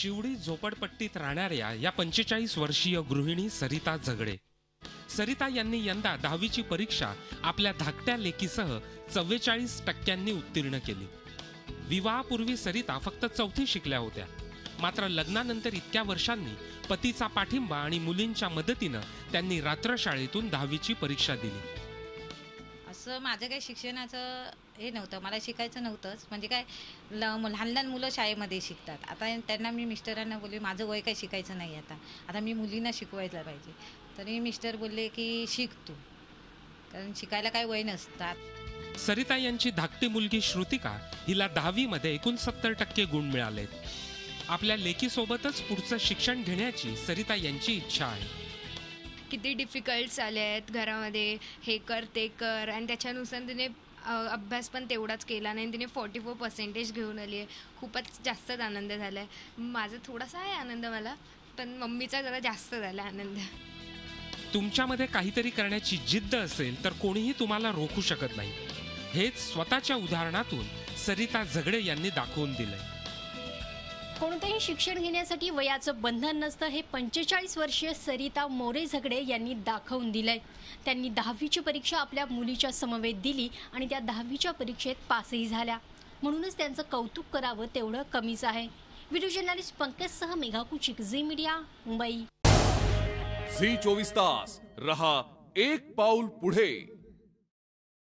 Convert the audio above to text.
शिवडी झोपडपट्टीत राहणाऱ्या या 45 वर्षीय गृहिणी सरिता झगडे. सरिता यांनी यंदा 10वीची परीक्षा आपल्या धाकट्या लेकीसह 44% उत्तीर्ण केली. विवाहापूर्वी सरिता फक्त 4थी शिकल्या होत्या. मात्र लग्नानंतर इतक्या वर्षांनी पतीचा पाठिंबा आणि मुलींच्या मदतीनं त्यांनी रात्रशाळेतून 10वीची परीक्षा दिली. असं माझं काही शिक्षणाचं हे नव्हतं, मला शिकायचं नव्हतंच. म्हणजे काय लहान लहान मुलं शाळेमध्ये शिकतात. आता त्यांना मी मिस्टरांना बोलले माझं वय काही शिकायचं नाही, आता मी मुलींना शिकवायला पाहिजे. तरी मिस्टर बोलले की शिक तू, कारण शिकायला काय वय नसतात. सरिता यांची धाकटी मुलगी श्रुतिका हिला 10वीमध्ये 69% गुण मिळालेत. आपल्या लेकीसोबतच पुढचं शिक्षण घेण्याची सरिता यांची इच्छा आहे. किती डिफिकल्ट झाले आहेत घरामध्ये, हे कर ते कर, आणि त्याच्यानुसार तिने अभ्यास पण तेवढाच केला नाही. तिने 44% घेऊन आली आहे. खूपच जास्तच आनंद झाला आहे. माझा थोडासा आहे आनंद मला, पण मम्मीचा जरा जास्त झाला आनंद. तुमच्यामध्ये काहीतरी करण्याची जिद्द असेल तर कोणीही तुम्हाला रोखू शकत नाही. हेच स्वतःच्या उदाहरणातून सरिता झगडे यांनी दाखवून दिलंय. कोणतेही शिक्षण घेण्यासाठी वयाचं बंधन नसतं हे 45 वर्षीय सरिता मोरे झगडे यांनी दाखवून दिलंय. त्यांनी 10वीची परीक्षा आपल्या मुलीच्या समवेत दिली आणि त्या 10वीच्या परीक्षेत पासही झाल्या. म्हणूनच त्यांचं कौतुक करावं तेवढं कमीच आहे. व्हिडिओ जर्नलिस्ट पंकजसह Megha Kuchik, Zee media, Mumbai. Zee 24 तास रहा एक पाऊल पुढे.